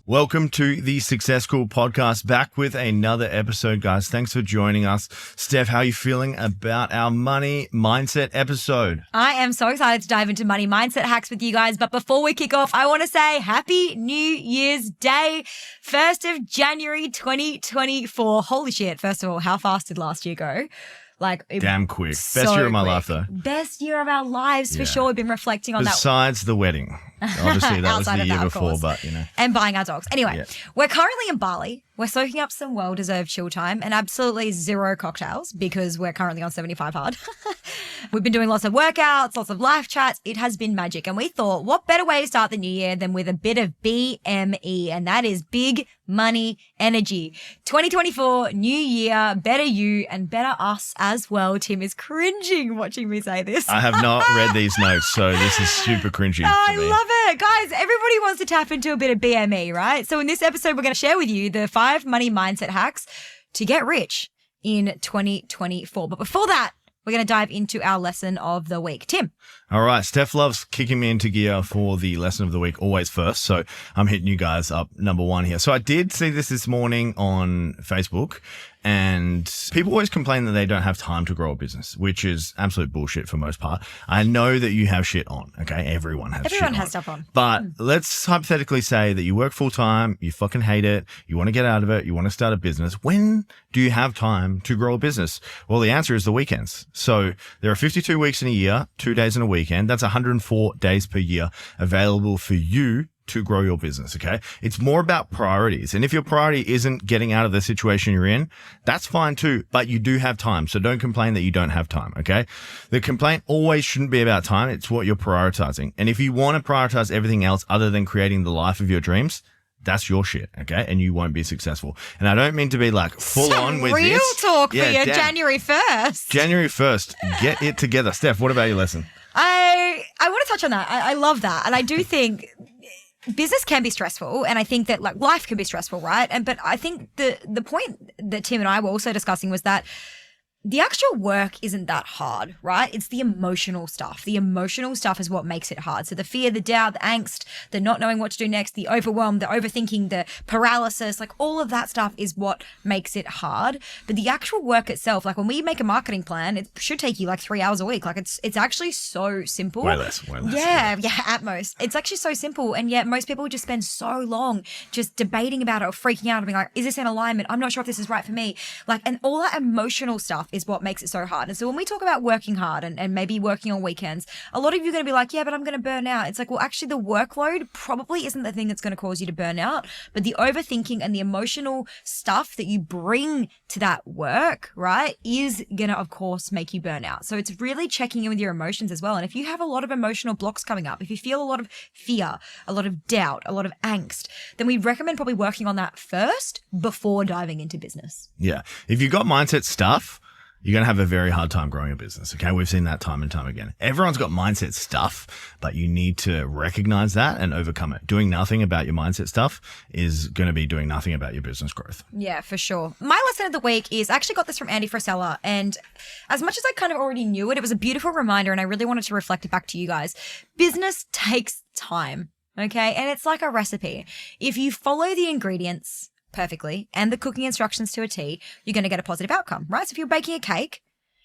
Welcome to the Success School podcast, back with another episode, guys. Thanks for joining us. Steph, how are you feeling about our money mindset episode? I am so excited to dive into money mindset hacks with you guys. But before we kick off, I want to say Happy New Year's Day, 1st of January 2024. Holy shit. First of all, how fast did last year go? Damn quick. Best year of my life, though. Best year of our lives, for sure. We've been reflecting on that. Besides the wedding. Obviously, that was the year before, but you know. And buying our dogs. Anyway, we're currently in Bali. We're soaking up some well-deserved chill time and absolutely zero cocktails because we're currently on 75 hard. We've been doing lots of workouts, lots of live chats. It has been magic. And we thought, what better way to start the new year than with a bit of BME? And that is big money energy. 2024, new year, better you and better us as well. Tim is cringing watching me say this. I have not read these notes, so this is super cringy. I love it. Guys, everybody wants to tap into a bit of BME, right? So in this episode, we're going to share with you the 5 money mindset hacks to get rich in 2024. But before that, we're going to dive into our lesson of the week. Tim. All right. Steph loves kicking me into gear for the lesson of the week, always first. So I'm hitting you guys up number 1 here. So I did see this morning on Facebook, and people always complain that they don't have time to grow a business, which is absolute bullshit for most part. I know that you have shit on, okay? Everyone has stuff on. But let's hypothetically say that you work full time, you fucking hate it, you want to get out of it, you want to start a business. When do you have time to grow a business? Well, the answer is the weekends. So there are 52 weeks in a year, 2 days in a weekend. That's 104 days per year available for you to grow your business, okay? It's more about priorities. And if your priority isn't getting out of the situation you're in, that's fine too, but you do have time. So don't complain that you don't have time, okay? The complaint always shouldn't be about time. It's what you're prioritizing. And if you want to prioritize everything else other than creating the life of your dreams, that's your shit, okay? And you won't be successul. And I don't mean to be like full on with real this. Talk for your January 1st. January 1st. Get it together. Steph, what about your lesson? I want to touch on that. I love that. And I do think business can be stressful, and I think that like life can be stressful, right? But I think the point that Tim and I were also discussing was that the actual work isn't that hard, right? It's the emotional stuff. The emotional stuff is what makes it hard. So the fear, the doubt, the angst, the not knowing what to do next, the overwhelm, the overthinking, the paralysis, like all of that stuff is what makes it hard. But the actual work itself, like when we make a marketing plan, it should take you like 3 hours a week. Like it's actually so simple. Way less. Yeah, at most. It's actually so simple. And yet most people just spend so long just debating about it or freaking out and being like, is this in alignment? I'm not sure if this is right for me. Like, and all that emotional stuff is what makes it so hard. And so when we talk about working hard and maybe working on weekends, a lot of you are going to be like, yeah, but I'm going to burn out. It's like, well, actually the workload probably isn't the thing that's going to cause you to burn out, but the overthinking and the emotional stuff that you bring to that work, right, is going to, of course, make you burn out. So it's really checking in with your emotions as well. And if you have a lot of emotional blocks coming up, if you feel a lot of fear, a lot of doubt, a lot of angst, then we recommend probably working on that first before diving into business. Yeah. If you've got mindset stuff, you're going to have a very hard time growing a business, okay? We've seen that time and time again. Everyone's got mindset stuff, but you need to recognize that and overcome it. Doing nothing about your mindset stuff is going to be doing nothing about your business growth. Yeah, for sure. My lesson of the week is I actually got this from Andy Frisella, and as much as I kind of already knew it, it was a beautiful reminder, and I really wanted to reflect it back to you guys. Business takes time, okay? And it's like a recipe. If you follow the ingredients perfectly and the cooking instructions to a T, you're going to get a positive outcome, right? So if you're baking a cake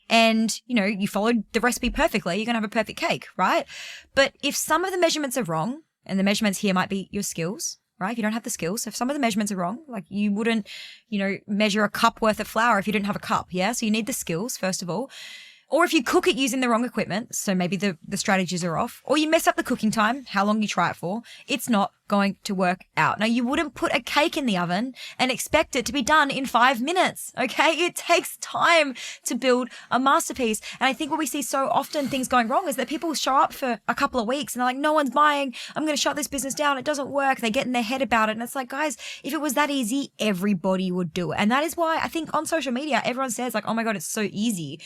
and, you know, you followed the recipe perfectly, you're going to have a perfect cake, right? But if some of the measurements are wrong, and the measurements here might be your skills, right? If you don't have the skills, if some of the measurements are wrong, like you wouldn't, you know, measure a cup worth of flour if you didn't have a cup, yeah? So you need the skills, first of all. Or if you cook it using the wrong equipment, so maybe the strategies are off, or you mess up the cooking time, how long you try it for, it's not going to work out. Now, you wouldn't put a cake in the oven and expect it to be done in 5 minutes, okay? It takes time to build a masterpiece. And I think what we see so often things going wrong is that people show up for a couple of weeks and they're like, no one's buying, I'm going to shut this business down, it doesn't work. They get in their head about it. And it's like, guys, if it was that easy, everybody would do it. And that is why I think on social media, everyone says like, oh my God, it's so easy.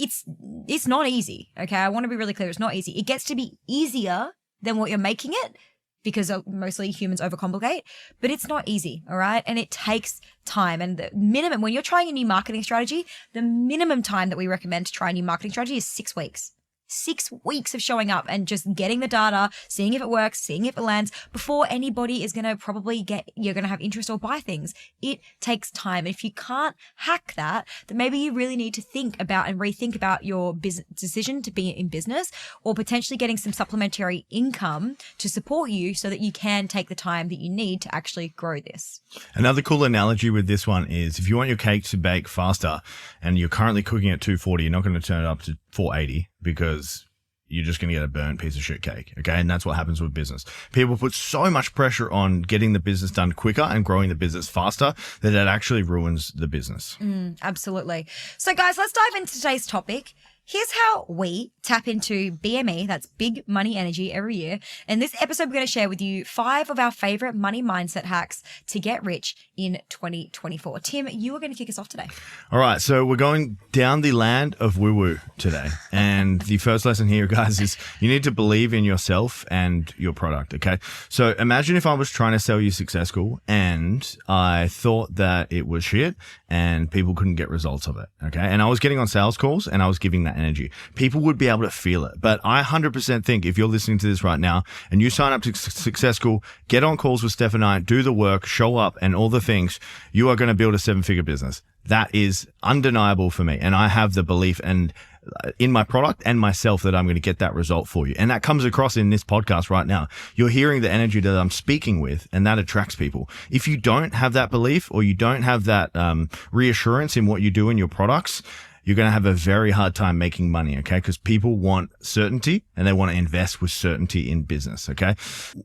It's not easy, okay? I want to be really clear. It's not easy. It gets to be easier than what you're making it because mostly humans overcomplicate, but it's not easy, all right? And it takes time. And the minimum, when you're trying a new marketing strategy, the minimum time that we recommend to try a new marketing strategy is 6 weeks. 6 weeks of showing up and just getting the data, seeing if it works, seeing if it lands before anybody is going to probably you're going to have interest or buy things. It takes time. If you can't hack that, then maybe you really need to think about and rethink about your business decision to be in business, or potentially getting some supplementary income to support you so that you can take the time that you need to actually grow this. Another cool analogy with this one is if you want your cake to bake faster and you're currently cooking at 240, you're not going to turn it up to 480 because you're just going to get a burnt piece of shit cake. Okay. And that's what happens with business. People put so much pressure on getting the business done quicker and growing the business faster that it actually ruins the business. Absolutely. So guys, let's dive into today's topic. Here's how we tap into BME, that's big money energy, every year. In this episode, we're going to share with you 5 of our favorite money mindset hacks to get rich in 2024. Tim, you are going to kick us off today. All right. So we're going down the land of woo-woo today. And the first lesson here, guys, is you need to believe in yourself and your product. Okay. So imagine if I was trying to sell you Success School and I thought that it was shit and people couldn't get results of it. Okay. And I was getting on sales calls and I was giving that energy. People would be able to feel it. But I 100% think if you're listening to this right now and you sign up to Success School, get on calls with Steph and I, do the work, show up and all the things, you are going to build a 7-figure business. That is undeniable for me. And I have the belief and in my product and myself that I'm going to get that result for you. And that comes across in this podcast right now. You're hearing the energy that I'm speaking with, and that attracts people. If you don't have that belief or you don't have that reassurance in what you do in your products, you're going to have a very hard time making money, okay? Because people want certainty and they want to invest with certainty in business, okay?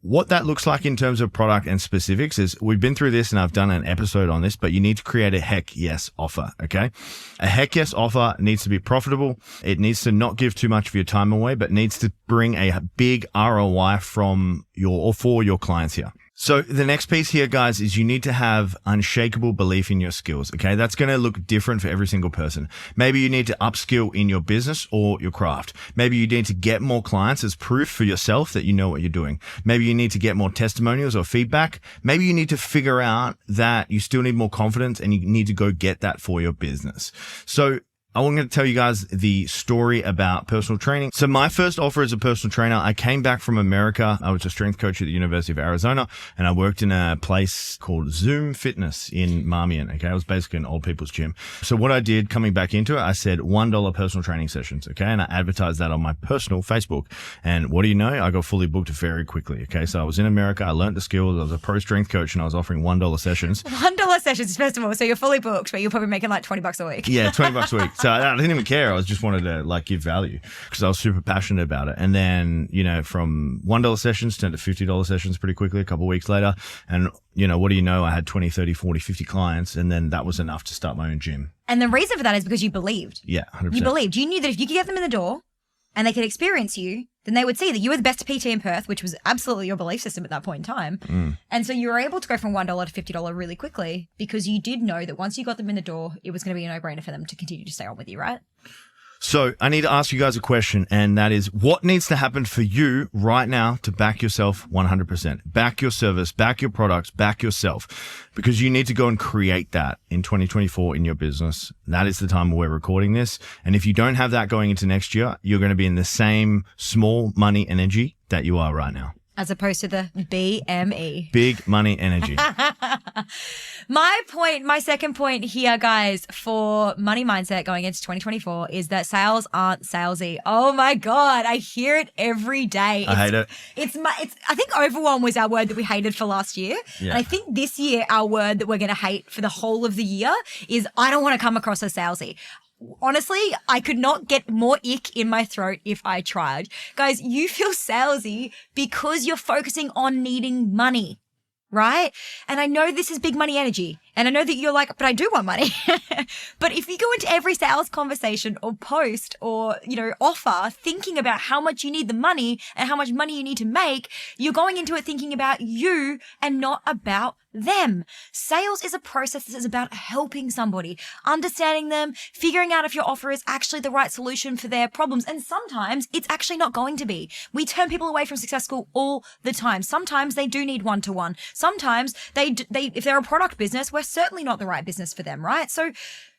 What that looks like in terms of product and specifics is we've been through this and I've done an episode on this, but you need to create a heck yes offer, okay? A heck yes offer needs to be profitable. It needs to not give too much of your time away, but needs to bring a big ROI from or for your clients here. So the next piece here, guys, is you need to have unshakable belief in your skills. Okay. That's going to look different for every single person. Maybe you need to upskill in your business or your craft. Maybe you need to get more clients as proof for yourself that you know what you're doing. Maybe you need to get more testimonials or feedback. Maybe you need to figure out that you still need more confidence and you need to go get that for your business. So I'm going to tell you guys the story about personal training. So my first offer as a personal trainer, I came back from America. I was a strength coach at the University of Arizona and I worked in a place called Zoom Fitness in Marmion. Okay. It was basically an old people's gym. So what I did coming back into it, I said $1 personal training sessions. Okay. And I advertised that on my personal Facebook. And what do you know? I got fully booked very quickly. Okay. So I was in America. I learned the skills. I was a pro strength coach and I was offering $1 sessions. $1 sessions, first of all. So you're fully booked, but you're probably making like $20 a week. Yeah. $20 a week. So I didn't even care. I just wanted to like give value because I was super passionate about it. And then, from $1 sessions turned to $50 sessions pretty quickly a couple of weeks later. And, what do you know? I had 20, 30, 40, 50 clients. And then that was enough to start my own gym. And the reason for that is because you believed. Yeah, 100%. You believed. You knew that if you could get them in the door and they could experience you, then they would see that you were the best PT in Perth, which was absolutely your belief system at that point in time. And so you were able to go from $1 to $50 really quickly because you did know that once you got them in the door, it was going to be a no-brainer for them to continue to stay on with you, right? So I need to ask you guys a question, and that is, what needs to happen for you right now to back yourself 100%? Back your service, back your products, back yourself, because you need to go and create that in 2024 in your business. That is the time we're recording this. And if you don't have that going into next year, you're going to be in the same small money energy that you are right now. As opposed to the BME. Big money energy. My second point here, guys, for money mindset going into 2024 is that sales aren't salesy. Oh my God. I hear it every day. I hate it. I think overwhelm was our word that we hated for last year. Yeah. And I think this year, our word that we're going to hate for the whole of the year is I don't want to come across as salesy. Honestly, I could not get more ick in my throat if I tried. Guys, you feel salesy because you're focusing on needing money, right? And I know this is big money energy. And I know that you're like, but I do want money. But if you go into every sales conversation or post or, offer thinking about how much you need the money and how much money you need to make, you're going into it thinking about you and not about them. Sales is a process that is about helping somebody, understanding them, figuring out if your offer is actually the right solution for their problems. And sometimes it's actually not going to be. We turn people away from Success School all the time. Sometimes they do need one-to-one. Sometimes if they're a product business, we're certainly not the right business for them, right? So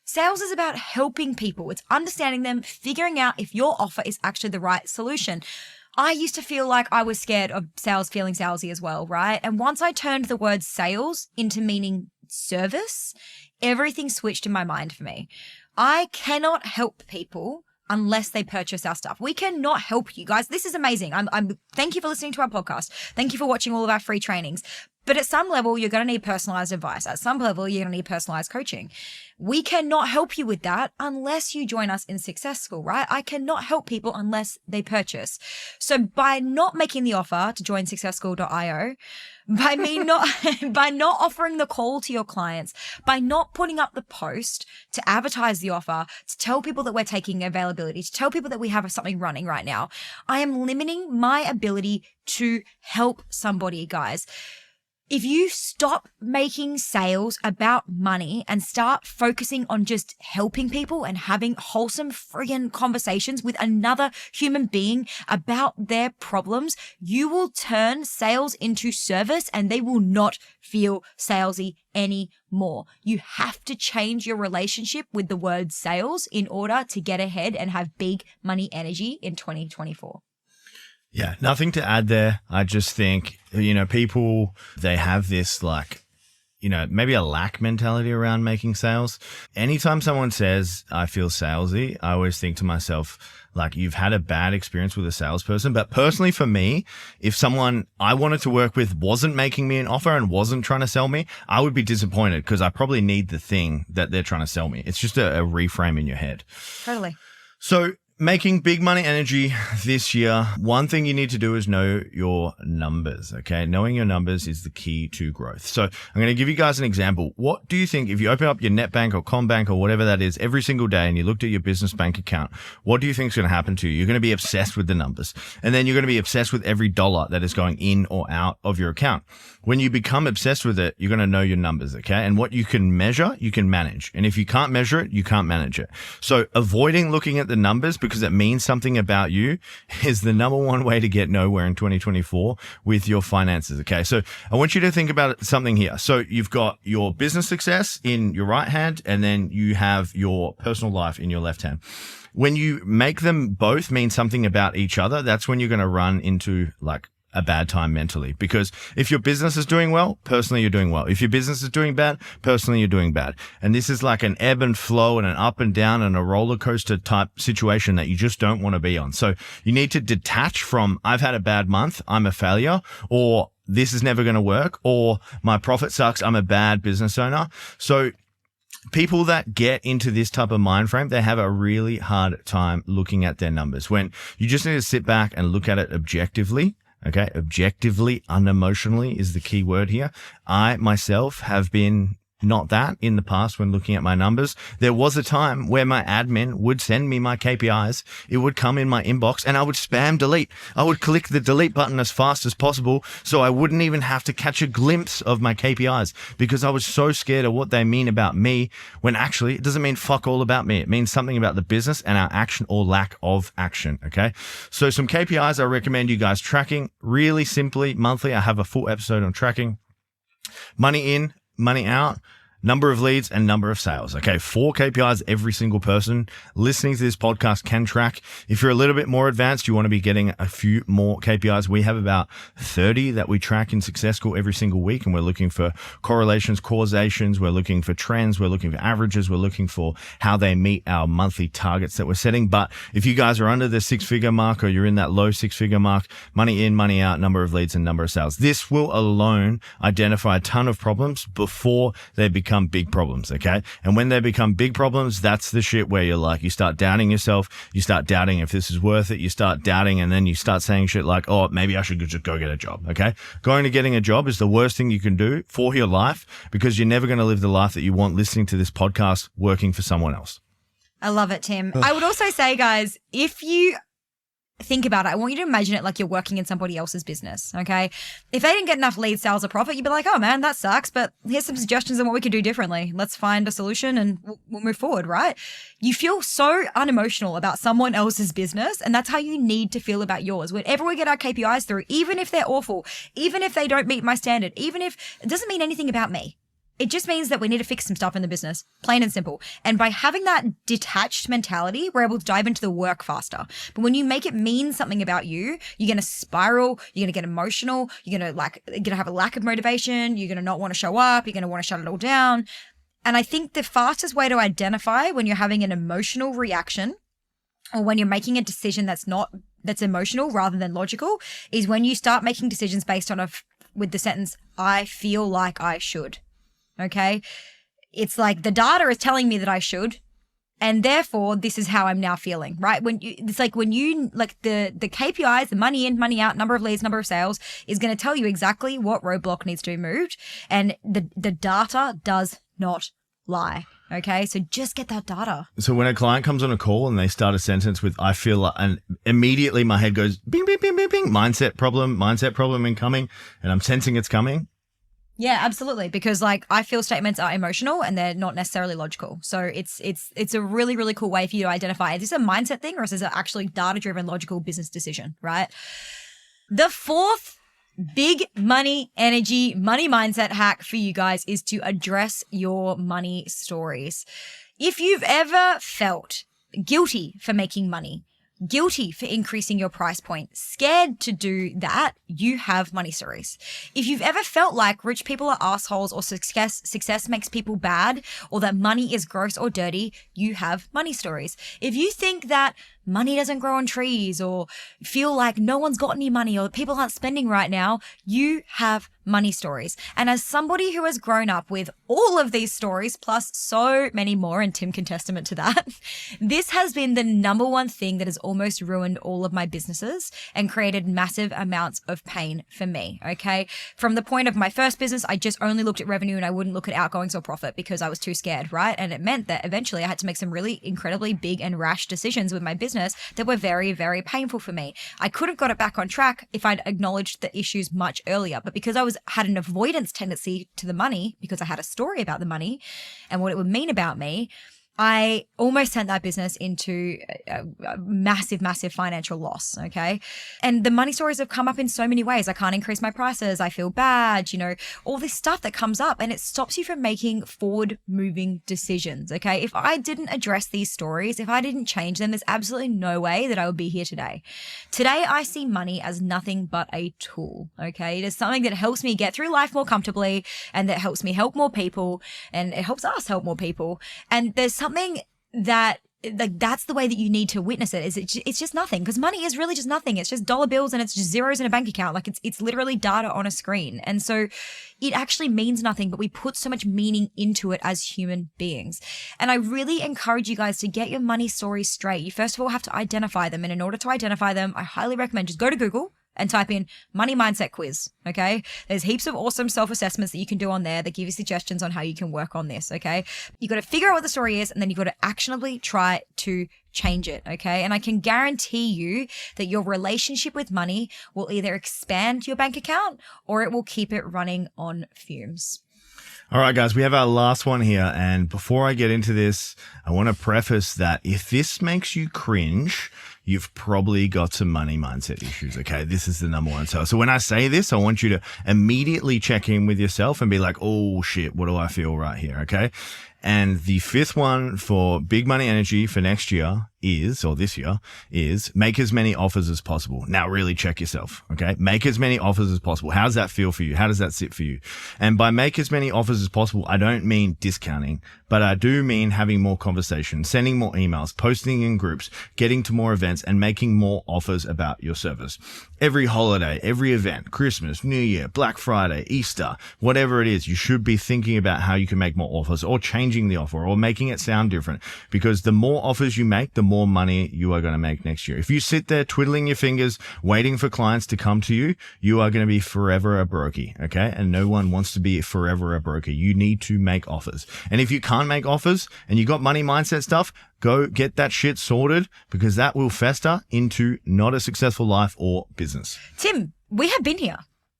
Sales is about helping people. It's understanding them, figuring out if your offer is actually the right solution. I used to feel like I was scared of sales, feeling salesy as well, right? And once I turned the word sales into meaning service, everything switched in my mind for me. I cannot help people unless they purchase our stuff. We cannot help you guys. This is amazing. I'm thank you for listening to our podcast. Thank you for watching all of our free trainings. But at some level, you're going to need personalized advice. At some level, you're going to need personalized coaching. We cannot help you with that unless you join us in Success School, right? I cannot help people unless they purchase. So by not making the offer to join successschool.io, by not offering the call to your clients, by not putting up the post to advertise the offer, to tell people that we're taking availability, to tell people that we have something running right now, I am limiting my ability to help somebody, guys. If you stop making sales about money and start focusing on just helping people and having wholesome friggin' conversations with another human being about their problems, you will turn sales into service and they will not feel salesy anymore. You have to change your relationship with the word sales in order to get ahead and have big money energy in 2024. Yeah, nothing to add there. I just think, people, they have this maybe a lack mentality around making sales. Anytime someone says, I feel salesy, I always think to myself, you've had a bad experience with a salesperson. But personally for me, if someone I wanted to work with wasn't making me an offer and wasn't trying to sell me, I would be disappointed because I probably need the thing that they're trying to sell me. It's just a reframe in your head. Totally. So, making big money energy this year, one thing you need to do is know your numbers, okay? Knowing your numbers is the key to growth. So I'm going to give you guys an example. What do you think if you open up your NetBank or CommBank or whatever that is every single day and you looked at your business bank account, what do you think is going to happen to you? You're going to be obsessed with the numbers. And then you're going to be obsessed with every dollar that is going in or out of your account. When you become obsessed with it, you're going to know your numbers, okay? And what you can measure, you can manage. And if you can't measure it, you can't manage it. So avoiding looking at the numbers because it means something about you is the number one way to get nowhere in 2024 with your finances, okay? So I want you to think about something here. So you've got your business success in your right hand, and then you have your personal life in your left hand. When you make them both mean something about each other, that's when you're going to run into a bad time mentally. Because if your business is doing well, personally, you're doing well. If your business is doing bad, personally, you're doing bad. And this is like an ebb and flow and an up and down and a roller coaster type situation that you just don't want to be on. So you need to detach from, I've had a bad month, I'm a failure, or this is never going to work, or my profit sucks, I'm a bad business owner. So people that get into this type of mind frame, they have a really hard time looking at their numbers. When you just need to sit back and look at it objectively. Okay. Objectively, unemotionally is the key word here. I myself have been not that in the past when looking at my numbers. There was a time where my admin would send me my KPIs. It would come in my inbox and I would spam delete. I would click the delete button as fast as possible so I wouldn't even have to catch a glimpse of my KPIs because I was so scared of what they mean about me when actually it doesn't mean fuck all about me. It means something about the business and our action or lack of action. Okay. So some KPIs I recommend you guys tracking really simply monthly. I have a full episode on tracking money in, money out, number of leads, and number of sales. Okay, 4 KPIs every single person listening to this podcast can track. If you're a little bit more advanced, you want to be getting a few more KPIs. We have about 30 that we track in Success School every single week, and we're looking for correlations, causations. We're looking for trends. We're looking for averages. We're looking for how they meet our monthly targets that we're setting. But if you guys are under the 6-figure mark or you're in that low 6-figure mark, money in, money out, number of leads, and number of sales, this will alone identify a ton of problems before they become big problems, okay? And when they become big problems, that's the shit where you start doubting yourself, you start doubting if this is worth it, you start doubting, and then you start saying shit like, oh, maybe I should just go get a job, okay? Going to getting a job is the worst thing you can do for your life because you're never going to live the life that you want listening to this podcast working for someone else. I love it, Tim. I would also say, guys, if you think about it, I want you to imagine it like you're working in somebody else's business, okay? If they didn't get enough lead sales or profit, you'd be like, oh man, that sucks, but here's some suggestions on what we could do differently. Let's find a solution and we'll move forward, right? You feel so unemotional about someone else's business, and that's how you need to feel about yours. Whenever we get our KPIs through, even if they're awful, even if they don't meet my standard, even if it doesn't mean anything about me. It just means that we need to fix some stuff in the business, plain and simple. And by having that detached mentality, we're able to dive into the work faster. But when you make it mean something about you, you're going to spiral, you're going to get emotional, you're going to have a lack of motivation, you're going to not want to show up, you're going to want to shut it all down. And I think the fastest way to identify when you're having an emotional reaction or when you're making a decision that's emotional rather than logical is when you start making decisions based on with the sentence, I feel like I should. Okay. It's like the data is telling me that I should, and therefore this is how I'm now feeling, right? The KPIs, the money in, money out, number of leads, number of sales is going to tell you exactly what roadblock needs to be moved. And the data does not lie. Okay. So just get that data. So when a client comes on a call and they start a sentence with, I feel like, and immediately my head goes, bing, bing, bing, bing, bing, mindset problem incoming, and I'm sensing it's coming. Yeah, absolutely. Because I feel statements are emotional and they're not necessarily logical. So it's a really, really cool way for you to identify, is this a mindset thing or is this actually data-driven, logical business decision, right? The fourth big money energy, money mindset hack for you guys is to address your money stories. If you've ever felt guilty for making money, guilty for increasing your price point, scared to do that, you have money stories. If you've ever felt like rich people are assholes or success makes people bad or that money is gross or dirty, you have money stories. If you think that money doesn't grow on trees or feel like no one's got any money or people aren't spending right now, you have money stories. And as somebody who has grown up with all of these stories, plus so many more, and Tim can testament to that, this has been the number one thing that has almost ruined all of my businesses and created massive amounts of pain for me, okay? From the point of my first business, I just only looked at revenue and I wouldn't look at outgoings or profit because I was too scared, right? And it meant that eventually I had to make some really incredibly big and rash decisions with my business that were very, very painful for me. I could have got it back on track if I'd acknowledged the issues much earlier, but because I had an avoidance tendency to the money, because I had a story about the money and what it would mean about me, I almost sent that business into a massive, massive financial loss, okay? And the money stories have come up in so many ways. I can't increase my prices. I feel bad, all this stuff that comes up, and it stops you from making forward-moving decisions, okay? If I didn't address these stories, if I didn't change them, there's absolutely no way that I would be here today. Today, I see money as nothing but a tool, okay? It is something that helps me get through life more comfortably and that helps me help more people, and it helps us help more people. And there's something that that's the way that you need to witness it. It's just nothing, because money is really just nothing. It's just dollar bills and it's just zeros in a bank account. It's literally data on a screen. And so it actually means nothing, but we put so much meaning into it as human beings. And I really encourage you guys to get your money stories straight. You first of all have to identify them. And in order to identify them, I highly recommend just go to Google and type in money mindset quiz, okay? There's heaps of awesome self-assessments that you can do on there that give you suggestions on how you can work on this, okay? You got to figure out what the story is, and then you got to actionably try to change it, okay? And I can guarantee you that your relationship with money will either expand your bank account or it will keep it running on fumes. All right, guys, we have our last one here. And before I get into this, I want to preface that if this makes you cringe, you've probably got some money mindset issues, okay? This is the number one. So when I say this, I want you to immediately check in with yourself and be like, oh, shit, what do I feel right here, okay? And the fifth one for big money energy for next year this year is make as many offers as possible. Now really check yourself, okay? Make as many offers as possible. How does that feel for you? How does that sit for you? And by make as many offers as possible, I don't mean discounting, but I do mean having more conversations, sending more emails, posting in groups, getting to more events, and making more offers about your service. Every holiday, every event, Christmas, New Year, Black Friday, Easter, whatever it is, you should be thinking about how you can make more offers or changing the offer or making it sound different, because the more offers you make, the more money you are going to make next year. If you sit there twiddling your fingers, waiting for clients to come to you, you are going to be forever a brokey, okay? And no one wants to be forever a broker. You need to make offers. And if you can't make offers and you got money mindset stuff, go get that shit sorted, because that will fester into not a successful life or business. Tim, we have been here.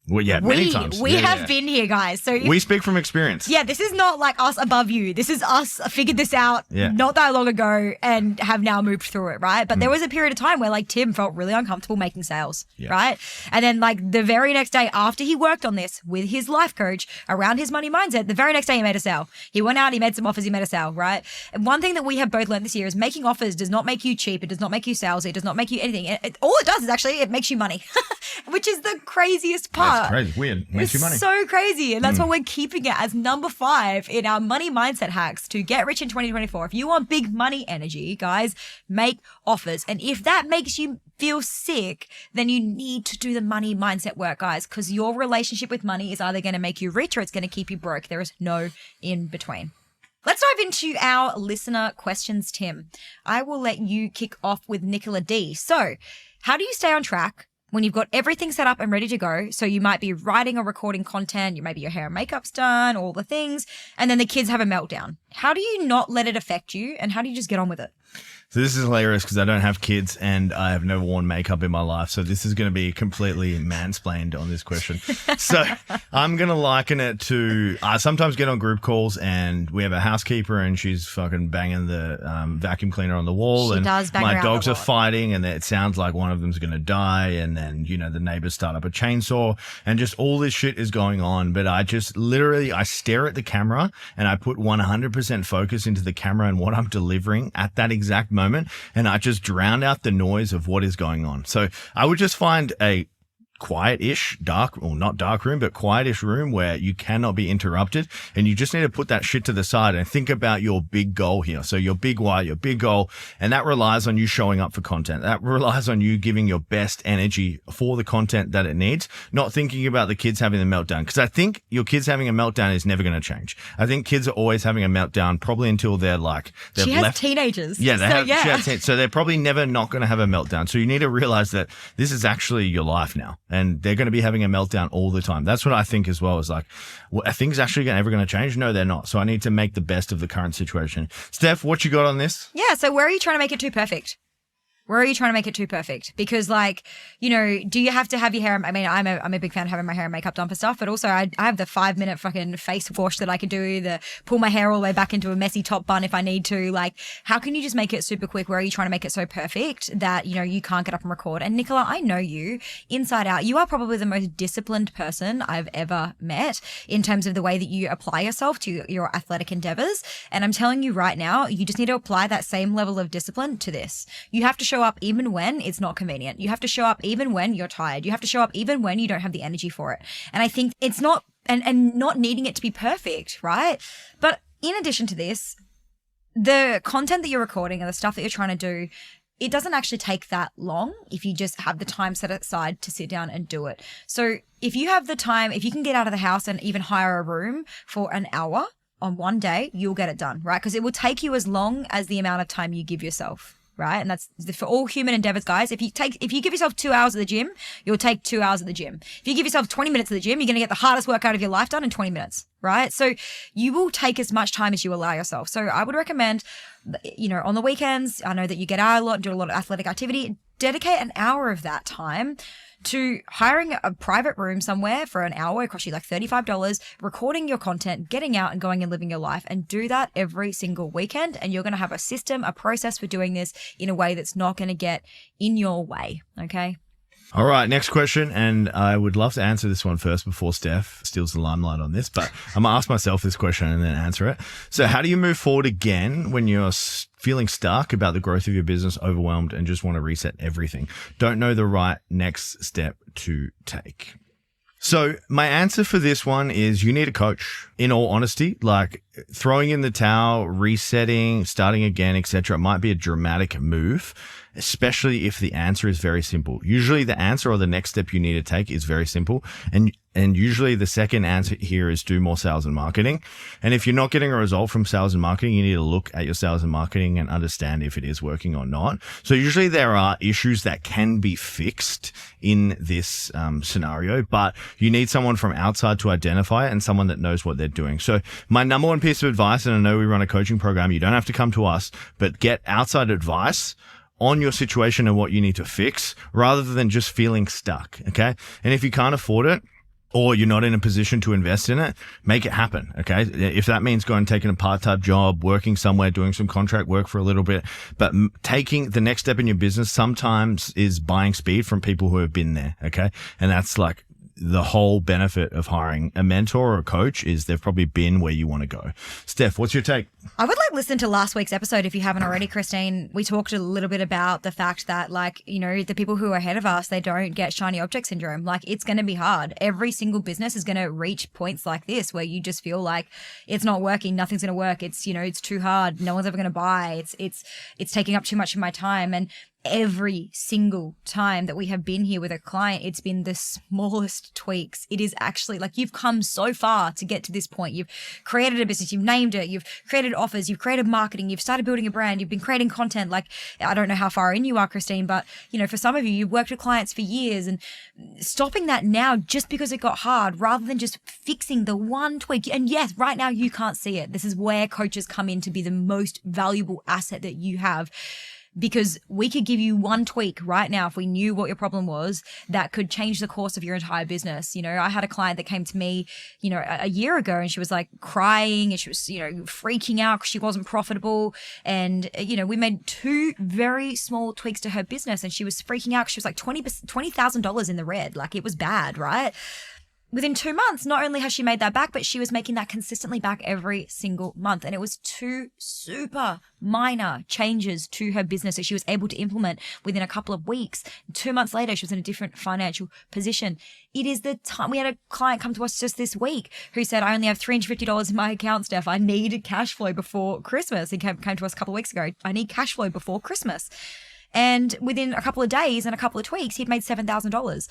Well, yeah, many times. We have been here, guys. So we speak from experience. Yeah, this is not like us above you. This is us figured this out not that long ago and have now moved through it, right? But there was a period of time where like Tim felt really uncomfortable making sales, right? And then like the very next day after he worked on this with his life coach around his money mindset, the very next day he made a sale. He went out, he made some offers, he made a sale, right? And one thing that we have both learned this year is making offers does not make you cheap. It does not make you salesy. It does not make you anything. All it does is actually it makes you money, which is the craziest part. That's crazy. Weird. Makes you money. So crazy. And that's why we're keeping it as number 5 in our money mindset hacks to get rich in 2024. If you want big money energy, guys, make offers. And if that makes you feel sick, then you need to do the money mindset work, guys, because your relationship with money is either going to make you rich or it's going to keep you broke. There is no in between. Let's dive into our listener questions, Tim. I will let you kick off with Nicola D. So, how do you stay on track when you've got everything set up and ready to go? So you might be writing or recording content, maybe your hair and makeup's done, all the things, and then the kids have a meltdown. How do you not let it affect you, and how do you just get on with it? So this is hilarious because I don't have kids and I have never worn makeup in my life. So this is going to be completely mansplained on this question. So I'm going to liken it to, I sometimes get on group calls and we have a housekeeper and she's fucking banging the vacuum cleaner on the wall. She and does bang my around dogs a are lot. fighting and it sounds like one of them's going to die. And then, you know, the neighbors start up a chainsaw and just all this shit is going on. But I just literally, I stare at the camera and I put 100% focus into the camera and what I'm delivering at that exact moment, and I just drown out the noise of what is going on. So I would just find a quiet-ish, dark, or not dark room, but quiet-ish room where you cannot be interrupted, and you just need to put that shit to the side and think about your big goal here. So your big why, your big goal, and that relies on you showing up for content. That relies on you giving your best energy for the content that it needs, not thinking about the kids having a meltdown. Because I think your kids having a meltdown is never going to change. I think kids are always having a meltdown probably until they're like, she has teenagers. Yeah, She has so they're probably never not going to have a meltdown. So you need to realize that this is actually your life now. And they're going to be having a meltdown all the time. That's what I think as well. Is like, well, are things actually ever going to change? No, they're not. So I need to make the best of the current situation. Steph, what you got on this? Yeah, so where are you trying to make it too perfect? Where are you trying to make it too perfect? Because like, you know, do you have to have your hair? I mean, I'm a big fan of having my hair and makeup done for stuff, but also I have the 5-minute fucking face wash that I can do, the pull my hair all the way back into a messy top bun if I need to. Like, how can you just make it super quick? Where are you trying to make it so perfect that, you know, you can't get up and record? And Nicola, I know you inside out. You are probably the most disciplined person I've ever met in terms of the way that you apply yourself to your athletic endeavors. And I'm telling you right now, you just need to apply that same level of discipline to this. You have to show up even when it's not convenient. You have to show up even when you're tired. You have to show up even when you don't have the energy for it. And I think it's not, and not needing it to be perfect, right? But in addition to this, the content that you're recording and the stuff that you're trying to do, it doesn't actually take that long if you just have the time set aside to sit down and do it. So if you have the time, if you can get out of the house and even hire a room for an hour on one day, you'll get it done, right? Because it will take you as long as the amount of time you give yourself. Right. And that's for all human endeavors, guys. If you give yourself 2 hours at the gym, you'll take 2 hours at the gym. If you give yourself 20 minutes at the gym, you're going to get the hardest workout of your life done in 20 minutes. Right. So you will take as much time as you allow yourself. So I would recommend, you know, on the weekends, I know that you get out a lot, do a lot of athletic activity, dedicate an hour of that time to hiring a private room somewhere for an hour. It costs you like $35, recording your content, getting out and going and living your life, and do that every single weekend. And you're going to have a system, a process for doing this in a way that's not going to get in your way. Okay. All right, next question, and I would love to answer this one first before Steph steals the limelight on this, but I'm going to ask myself this question and then answer it. So how do you move forward again when you're feeling stuck about the growth of your business, overwhelmed, and just want to reset everything? Don't know the right next step to take. So my answer for this one is you need a coach. In all honesty, like throwing in the towel, resetting, starting again, etc. might be a dramatic move, especially if the answer is very simple. Usually the answer or the next step you need to take is very simple. And usually the second answer here is do more sales and marketing. And if you're not getting a result from sales and marketing, you need to look at your sales and marketing and understand if it is working or not. So usually there are issues that can be fixed in this scenario, but you need someone from outside to identify it and someone that knows what they're doing. So my number one piece of advice, and I know we run a coaching program, you don't have to come to us, but get outside advice on your situation and what you need to fix rather than just feeling stuck. Okay. And if you can't afford it, or you're not in a position to invest in it, make it happen. Okay. If that means going and taking a part-time job, working somewhere, doing some contract work for a little bit, but taking the next step in your business sometimes is buying speed from people who have been there. Okay. And that's like the whole benefit of hiring a mentor or a coach is they've probably been where you want to go. Steph, what's your take? I would like listen to last week's episode if you haven't already, Christine. We talked a little bit about the fact that, like, you know, the people who are ahead of us, they don't get shiny object syndrome. Like, it's going to be hard. Every single business is going to reach points like this where you just feel like it's not working, nothing's going to work. It's, you know, it's too hard. No one's ever going to buy. It's taking up too much of my time. And every single time that we have been here with a client, it's been the smallest tweaks. It is actually like you've come so far to get to this point. You've created a business, you've named it, you've created offers, you've created marketing, you've started building a brand, you've been creating content. Like, I don't know how far in you are, Christine, but you know, for some of you, you've worked with clients for years, and stopping that now just because it got hard rather than just fixing the one tweak. And yes, right now you can't see it. This is where coaches come in to be the most valuable asset that you have. Because we could give you one tweak right now if we knew what your problem was that could change the course of your entire business. You know, I had a client that came to me, you know, a year ago, and she was like crying and she was, you know, freaking out because she wasn't profitable. And, you know, we made 2 very small tweaks to her business and she was freaking out because she was like $20,000 in the red. Like, it was bad, right? Within 2 months, not only has she made that back, but she was making that consistently back every single month. And it was 2 super minor changes to her business that she was able to implement within a couple of weeks. 2 months later, she was in a different financial position. It is the time. We had a client come to us just this week who said, I only have $350 in my account, Steph. I need cash flow before Christmas. He came to us a couple of weeks ago. I need cash flow before Christmas. And within a couple of days and a couple of tweaks, he'd made $7,000.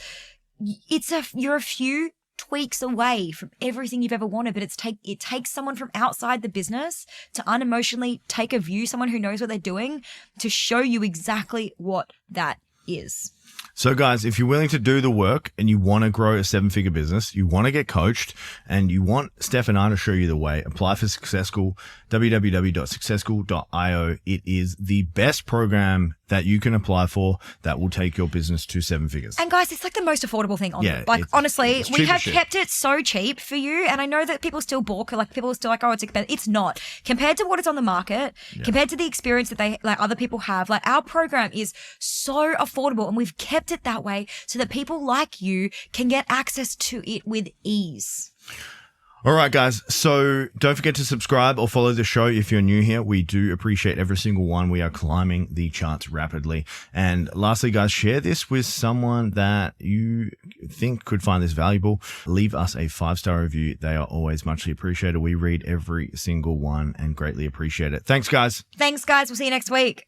You're a few tweaks away from everything you've ever wanted, but it takes someone from outside the business to unemotionally take a view, someone who knows what they're doing, to show you exactly what that is. So guys, if you're willing to do the work and you want to grow a 7-figure business, you want to get coached, and you want Steph and I to show you the way, apply for Success School, www.successschool.io. It is the best program that you can apply for that will take your business to 7 figures. And guys, it's like the most affordable thing on it. Like, honestly, we have kept it so cheap for you. And I know that people still balk, like people are still like, oh, it's expensive. It's not. Compared to what is on the market, compared to the experience that they, like, other people have, like, our program is so affordable, and we've kept it that way so that people like you can get access to it with ease. All right, guys. So don't forget to subscribe or follow the show if you're new here. We do appreciate every single one. We are climbing the charts rapidly. And lastly, guys, share this with someone that you think could find this valuable. Leave us a 5-star review. They are always muchly appreciated. We read every single one and greatly appreciate it. Thanks, guys. Thanks, guys. We'll see you next week.